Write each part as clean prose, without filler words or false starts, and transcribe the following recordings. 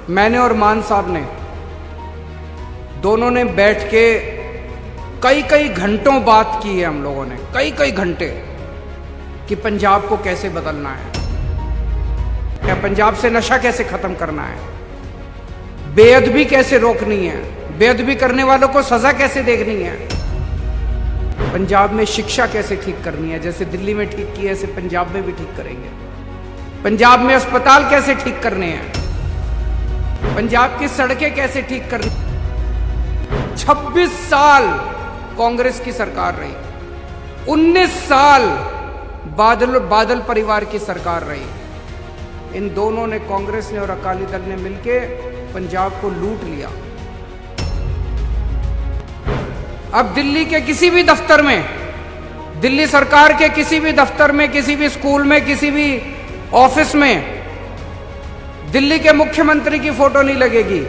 मैंने और मान साहब ने दोनों ने बैठ के कई कई घंटों बात की है, हम लोगों ने कई कई घंटे, कि पंजाब को कैसे बदलना है, क्या पंजाब से नशा कैसे खत्म करना है, बेअदबी कैसे रोकनी है, बेअदबी करने वालों को सजा कैसे देखनी है, पंजाब में शिक्षा कैसे ठीक करनी है, जैसे दिल्ली में ठीक की है ऐसे पंजाब में भी ठीक करेंगे, पंजाब में अस्पताल कैसे ठीक करने हैं, पंजाब की सड़कें कैसे ठीक करनी। 26 साल कांग्रेस की सरकार रही, 19 साल बादल परिवार की सरकार रही। इन दोनों ने, कांग्रेस ने और अकाली दल ने मिलके पंजाब को लूट लिया। अब दिल्ली के किसी भी दफ्तर में, दिल्ली सरकार के किसी भी दफ्तर में, किसी भी स्कूल में, किसी भी ऑफिस में दिल्ली के मुख्यमंत्री की फोटो नहीं लगेगी,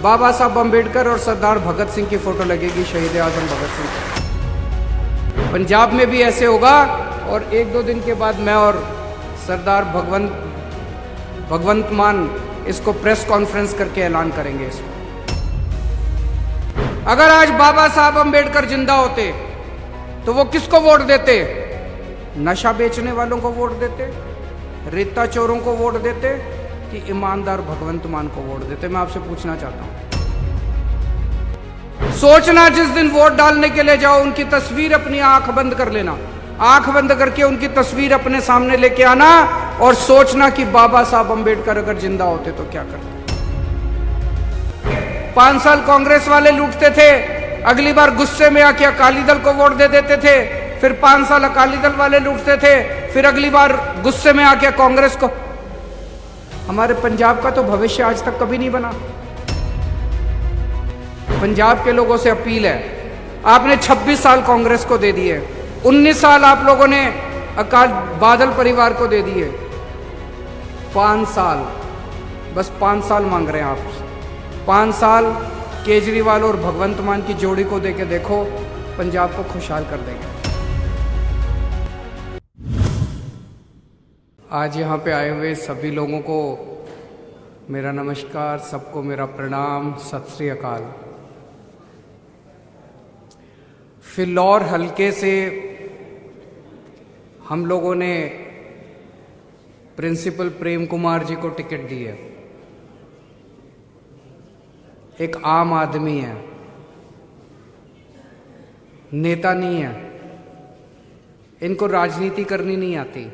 बाबा साहब अम्बेडकर और सरदार भगत सिंह की फोटो लगेगी, शहीद आजम भगत सिंह। पंजाब में भी ऐसे होगा और 1-2 दिन के बाद मैं और सरदार भगवंत मान इसको प्रेस कॉन्फ्रेंस करके ऐलान करेंगे इसको। अगर आज बाबा साहब अम्बेडकर जिंदा होते तो वो किसको वोट देते? नशा बेचने वालों को वोट देते, रेता चोरों को वोट देते, कि ईमानदार भगवंत मान को वोट देते? मैं आपसे पूछना चाहता हूं। सोचना, जिस दिन वोट डालने के लिए जाओ उनकी तस्वीर अपनी आंख बंद कर लेना, आंख बंद करके उनकी तस्वीर अपने सामने लेके आना और सोचना कि बाबा साहब अम्बेडकर अगर जिंदा होते तो क्या करते। 5 साल कांग्रेस वाले लूटते थे, अगली बार गुस्से में आके अकाली दल को वोट दे देते थे, फिर 5 साल अकाली दल वाले लूटते थे, फिर अगली बार गुस्से में आके कांग्रेस को। हमारे पंजाब का तो भविष्य आज तक कभी नहीं बना। पंजाब के लोगों से अपील है, आपने 26 साल कांग्रेस को दे दिए, 19 साल आप लोगों ने बादल परिवार को दे दिए, 5 साल, बस 5 साल मांग रहे हैं आप। 5 साल केजरीवाल और भगवंत मान की जोड़ी को देके देखो, पंजाब को खुशहाल कर देंगे। आज यहाँ पे आए हुए सभी लोगों को मेरा नमस्कार, सबको मेरा प्रणाम, सत श्री अकाल। फिलौर हलके से हम लोगों ने प्रिंसिपल प्रेम कुमार जी को टिकट दी है। एक आम आदमी है, नेता नहीं है, इनको राजनीति करनी नहीं आती,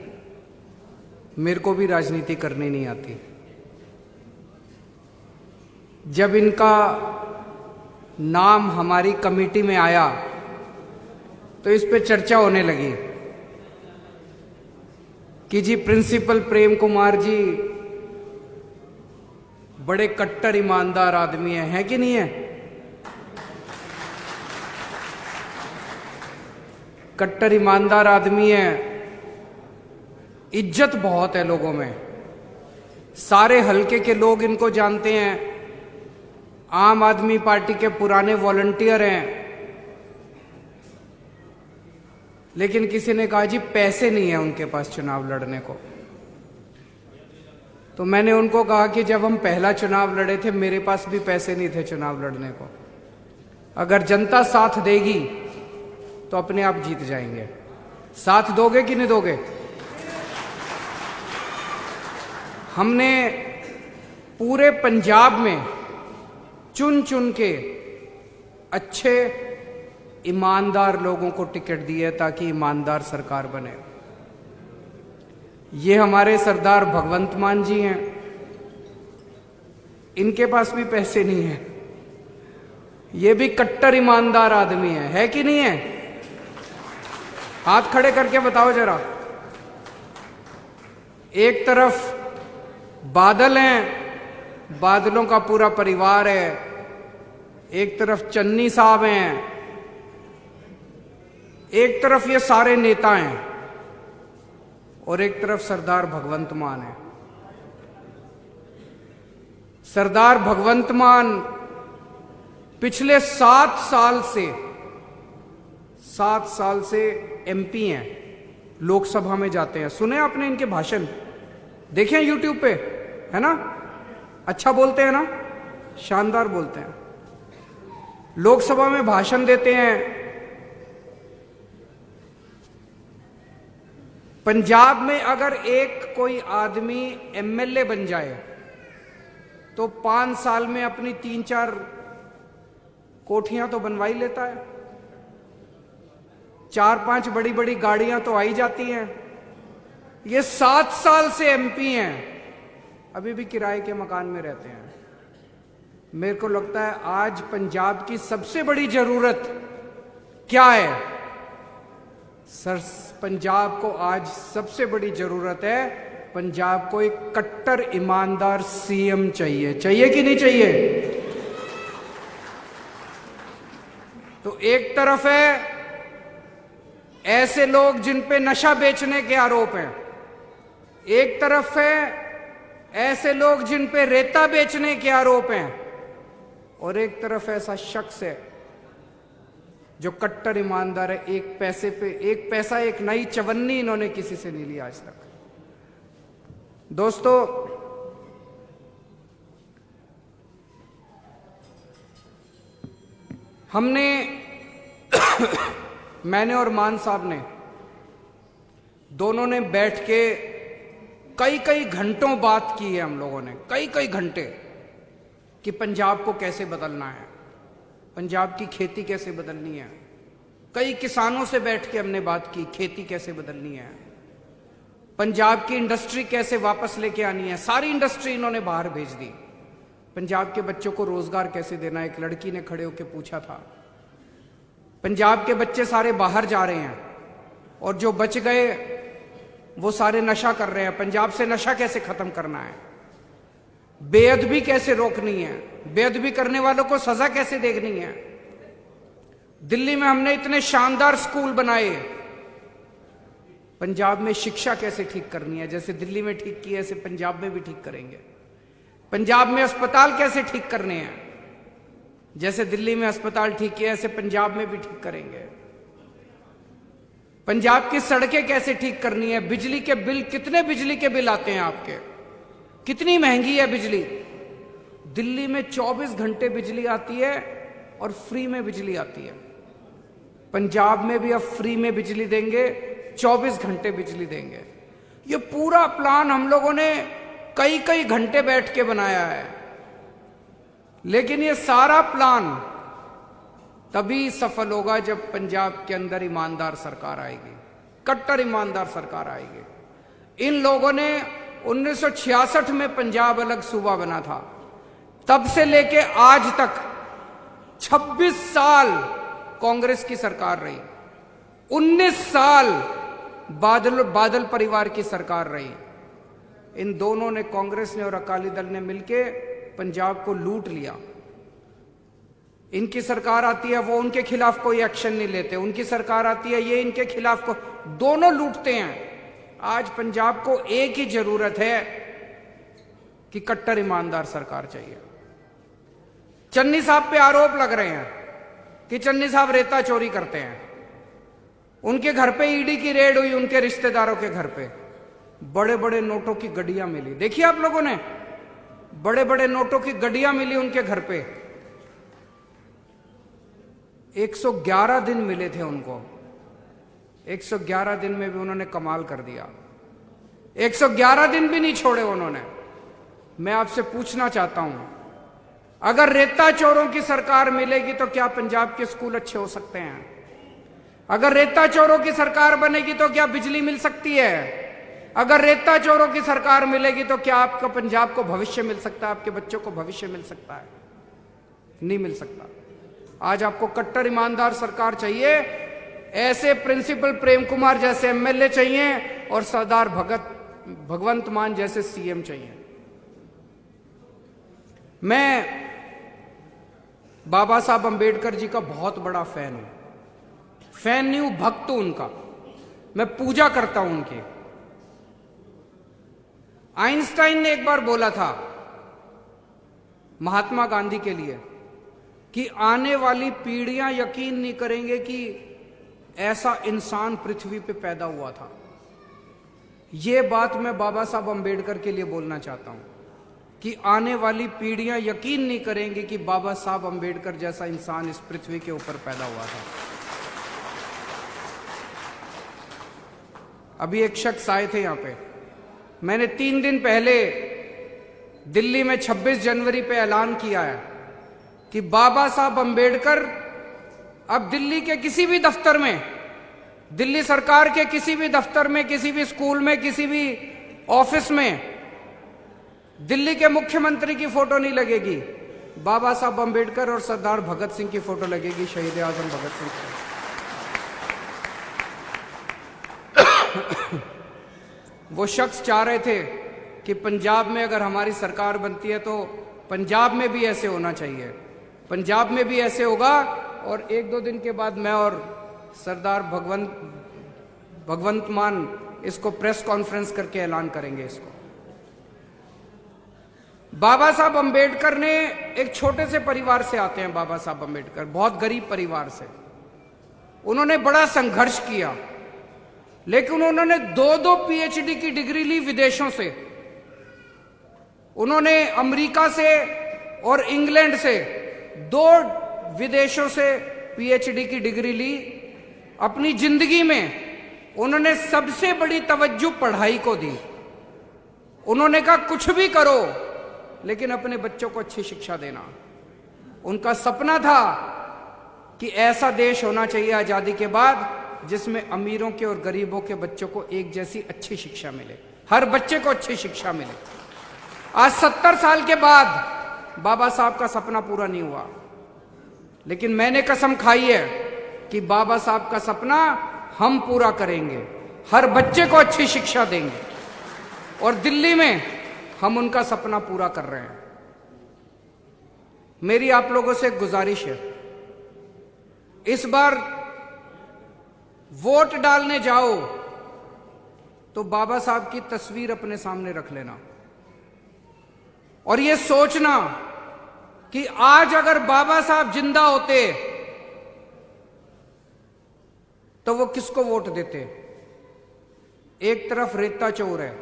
मेरे को भी राजनीति करनी नहीं आती। जब इनका नाम हमारी कमेटी में आया तो इस पे चर्चा होने लगी कि जी प्रिंसिपल प्रेम कुमार जी बड़े कट्टर ईमानदार आदमी है कि नहीं है? कट्टर ईमानदार आदमी है, इज्जत बहुत है लोगों में, सारे हलके के लोग इनको जानते हैं, आम आदमी पार्टी के पुराने वॉलंटियर हैं। लेकिन किसी ने कहा जी पैसे नहीं है उनके पास चुनाव लड़ने को। तो मैंने उनको कहा कि जब हम पहला चुनाव लड़े थे मेरे पास भी पैसे नहीं थे चुनाव लड़ने को। अगर जनता साथ देगी तो अपने आप जीत जाएंगे। साथ दोगे कि नहीं दोगे? हमने पूरे पंजाब में चुन चुन के अच्छे ईमानदार लोगों को टिकट दी है ताकि ईमानदार सरकार बने। ये हमारे सरदार भगवंत मान जी हैं, इनके पास भी पैसे नहीं है, ये भी कट्टर ईमानदार आदमी है कि नहीं है? हाथ खड़े करके बताओ जरा। एक तरफ बादल हैं, बादलों का पूरा परिवार है, एक तरफ चन्नी साहब हैं, एक तरफ ये सारे नेता हैं और एक तरफ सरदार भगवंत मान है। सरदार भगवंत मान पिछले 7 साल से एमपी हैं, लोकसभा में जाते हैं। सुने आपने इनके भाषण? देखें यूट्यूब पे, है ना? अच्छा बोलते हैं ना, शानदार बोलते हैं, लोकसभा में भाषण देते हैं। पंजाब में अगर एक कोई आदमी एमएलए बन जाए तो 5 साल में अपनी 3-4 कोठियां तो बनवा ही लेता है, 4-5 बड़ी बड़ी गाड़ियां तो आई जाती हैं। ये 7 साल से एमपी हैं, अभी भी किराए के मकान में रहते हैं। मेरे को लगता है आज पंजाब की सबसे बड़ी जरूरत क्या है सर? पंजाब को आज सबसे बड़ी जरूरत है, पंजाब को एक कट्टर ईमानदार सीएम चाहिए। चाहिए कि नहीं चाहिए? तो एक तरफ है ऐसे लोग जिन पे नशा बेचने के आरोप हैं, एक तरफ है ऐसे लोग जिन पे रेता बेचने के आरोप हैं, और एक तरफ ऐसा शख्स है जो कट्टर ईमानदार है। एक पैसे पे एक पैसा, एक नई चवन्नी इन्होंने किसी से नहीं लिया आज तक। दोस्तों, हमने मैंने और मान साहब ने दोनों ने बैठ के कई कई घंटों बात की है। हम लोगों ने कई कई घंटे कि पंजाब को कैसे बदलना है, पंजाब की खेती कैसे बदलनी है। कई किसानों से बैठ के हमने बात की, खेती कैसे बदलनी है, पंजाब की इंडस्ट्री कैसे वापस लेके आनी है। सारी इंडस्ट्री इन्होंने बाहर भेज दी। पंजाब के बच्चों को रोजगार कैसे देना, एक लड़की ने खड़े होकर पूछा था। पंजाब के बच्चे सारे बाहर जा रहे हैं और जो बच गए वो सारे नशा कर रहे हैं। पंजाब से नशा कैसे खत्म करना है, बेअदबी कैसे रोकनी है, बेअदबी करने वालों को सजा कैसे देखनी है। दिल्ली में हमने इतने शानदार स्कूल बनाए, पंजाब में शिक्षा कैसे ठीक करनी है। जैसे दिल्ली में ठीक की है ऐसे पंजाब में भी ठीक करेंगे। पंजाब में अस्पताल कैसे ठीक करने हैं, जैसे दिल्ली में अस्पताल ठीक किया ऐसे पंजाब में भी ठीक करेंगे। पंजाब की सड़कें कैसे ठीक करनी है, बिजली के बिल, कितने बिजली के बिल आते हैं आपके, कितनी महंगी है बिजली। दिल्ली में 24 घंटे बिजली आती है और फ्री में बिजली आती है। पंजाब में भी अब फ्री में बिजली देंगे, 24 घंटे बिजली देंगे। ये पूरा प्लान हम लोगों ने कई कई घंटे बैठ के बनाया है। लेकिन ये सारा प्लान तभी सफल होगा जब पंजाब के अंदर ईमानदार सरकार आएगी, कट्टर ईमानदार सरकार आएगी। इन लोगों ने 1966 में पंजाब अलग सूबा बना था, तब से लेके आज तक 26 साल कांग्रेस की सरकार रही, 19 साल बादल परिवार की सरकार रही। इन दोनों ने, कांग्रेस ने और अकाली दल ने मिलके पंजाब को लूट लिया। इनकी सरकार आती है, वो उनके खिलाफ कोई एक्शन नहीं लेते, उनकी सरकार आती है, ये इनके खिलाफ को, दोनों लूटते हैं। आज पंजाब को एक ही जरूरत है कि कट्टर ईमानदार सरकार चाहिए। चन्नी साहब पे आरोप लग रहे हैं कि चन्नी साहब रेता चोरी करते हैं। उनके घर पे ईडी की रेड हुई, उनके रिश्तेदारों के घर पे बड़े बड़े नोटों की गड्डियां मिली। देखिए आप लोगों ने, बड़े बड़े नोटों की गड्डियां मिली उनके घर पे। 111 दिन मिले थे उनको, 111 दिन में भी उन्होंने कमाल कर दिया। 111 दिन भी नहीं छोड़े उन्होंने। मैं आपसे पूछना चाहता हूं, अगर रेता चोरों की सरकार मिलेगी तो क्या पंजाब के स्कूल अच्छे हो सकते हैं? अगर रेता चोरों की सरकार बनेगी तो क्या बिजली मिल सकती है? अगर रेता चोरों की सरकार मिलेगी तो क्या आपको पंजाब को भविष्य मिल सकता है, आपके बच्चों को भविष्य मिल सकता है? नहीं मिल सकता। आज आपको कट्टर ईमानदार सरकार चाहिए, ऐसे प्रिंसिपल प्रेम कुमार जैसे एमएलए चाहिए और सरदार भगवंत मान जैसे सीएम चाहिए। मैं बाबा साहब अंबेडकर जी का बहुत बड़ा फैन हूं, फैन नहीं हूं, भक्त हूं उनका, मैं पूजा करता हूं उनकी। आइंस्टाइन ने एक बार बोला था महात्मा गांधी के लिए कि आने वाली पीढ़ियां यकीन नहीं करेंगे कि ऐसा इंसान पृथ्वी पे पैदा हुआ था। यह बात मैं बाबा साहब अंबेडकर के लिए बोलना चाहता हूं। कि आने वाली पीढ़ियां यकीन नहीं करेंगी कि बाबा साहब अंबेडकर जैसा इंसान इस पृथ्वी के ऊपर पैदा हुआ था। अभी एक शख्स आए थे यहां पे, मैंने 3 दिन पहले दिल्ली में 26 जनवरी पे ऐलान किया है कि बाबा साहब अंबेडकर अब दिल्ली के किसी भी दफ्तर में, दिल्ली सरकार के किसी भी दफ्तर में, किसी भी स्कूल में, किसी भी ऑफिस में दिल्ली के मुख्यमंत्री की फोटो नहीं लगेगी, बाबा साहब अंबेडकर और सरदार भगत सिंह की फोटो लगेगी, शहीद आजम भगत सिंह की। वो शख्स चाह रहे थे कि पंजाब में अगर हमारी सरकार बनती है तो पंजाब में भी ऐसे होना चाहिए, पंजाब में भी ऐसे होगा। और 1-2 दिन के बाद मैं और सरदार भगवंत मान इसको प्रेस कॉन्फ्रेंस करके ऐलान करेंगे इसको। बाबा साहब अंबेडकर ने एक छोटे से परिवार से आते हैं, बाबा साहब अंबेडकर बहुत गरीब परिवार से। उन्होंने बड़ा संघर्ष किया, लेकिन उन्होंने 2-2 पीएचडी की डिग्री ली विदेशों से। उन्होंने अमेरिका से और इंग्लैंड से 2 विदेशों से पीएचडी की डिग्री ली। अपनी जिंदगी में उन्होंने सबसे बड़ी तवज्जो पढ़ाई को दी। उन्होंने कहा कुछ भी करो लेकिन अपने बच्चों को अच्छी शिक्षा देना। उनका सपना था कि ऐसा देश होना चाहिए आजादी के बाद जिसमें अमीरों के और गरीबों के बच्चों को एक जैसी अच्छी शिक्षा मिले, हर बच्चे को अच्छी शिक्षा मिले। आज 70 साल के बाद बाबा साहब का सपना पूरा नहीं हुआ, लेकिन मैंने कसम खाई है कि बाबा साहब का सपना हम पूरा करेंगे, हर बच्चे को अच्छी शिक्षा देंगे। और दिल्ली में हम उनका सपना पूरा कर रहे हैं। मेरी आप लोगों से एक गुजारिश है, इस बार वोट डालने जाओ तो बाबा साहब की तस्वीर अपने सामने रख लेना और ये सोचना कि आज अगर बाबा साहब जिंदा होते तो वो किसको वोट देते। एक तरफ रेता चोर है,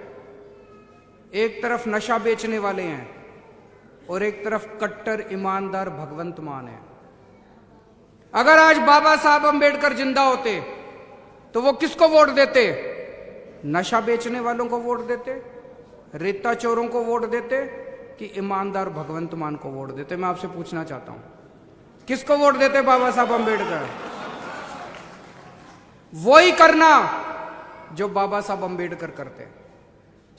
एक तरफ नशा बेचने वाले हैं और एक तरफ कट्टर ईमानदार भगवंत मान है। अगर आज बाबा साहब अंबेडकर जिंदा होते तो वो किसको वोट देते? नशा बेचने वालों को वोट देते, रेता चोरों को वोट देते कि ईमानदार भगवंत मान को वोट देते? मैं आपसे पूछना चाहता हूं, किसको वोट देते बाबा साहब अंबेडकर? वही करना जो बाबा साहब अंबेडकर करते।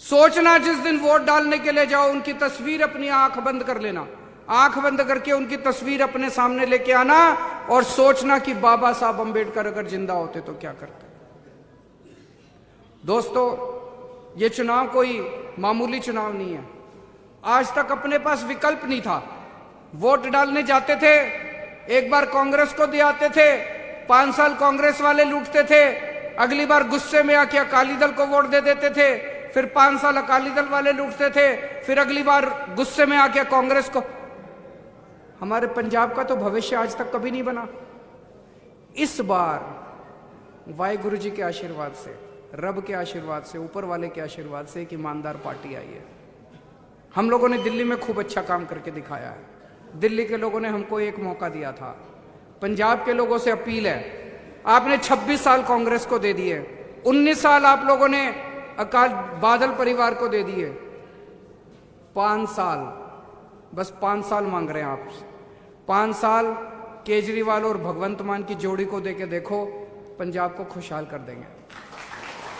सोचना जिस दिन वोट डालने के लिए जाओ उनकी तस्वीर अपनी आंख बंद कर लेना, आंख बंद करके उनकी तस्वीर अपने सामने लेके आना और सोचना कि बाबा साहब अंबेडकर अगर जिंदा होते तो क्या करते। दोस्तों, ये चुनाव कोई मामूली चुनाव नहीं है। आज तक अपने पास विकल्प नहीं था। वोट डालने जाते थे, एक बार कांग्रेस को दे आते थे, 5 साल कांग्रेस वाले लूटते थे, अगली बार गुस्से में आके अकाली दल को वोट दे देते थे, फिर 5 साल अकाली दल वाले लूटते थे, फिर अगली बार गुस्से में आके कांग्रेस को। हमारे पंजाब का तो भविष्य आज तक कभी नहीं बना। इस बार वाहिगुरु जी के आशीर्वाद से, रब के आशीर्वाद से, ऊपर वाले के आशीर्वाद से एक ईमानदार पार्टी आई है। हम लोगों ने दिल्ली में खूब अच्छा काम करके दिखाया है। दिल्ली के लोगों ने हमको एक मौका दिया था। पंजाब के लोगों से अपील है, आपने 26 साल कांग्रेस को दे दिए, 19 साल आप लोगों ने अकाल बादल परिवार को दे दिए, 5 साल, बस 5 साल मांग रहे हैं आप। 5 साल केजरीवाल और भगवंत मान की जोड़ी को देके देखो, पंजाब को खुशहाल कर देंगे।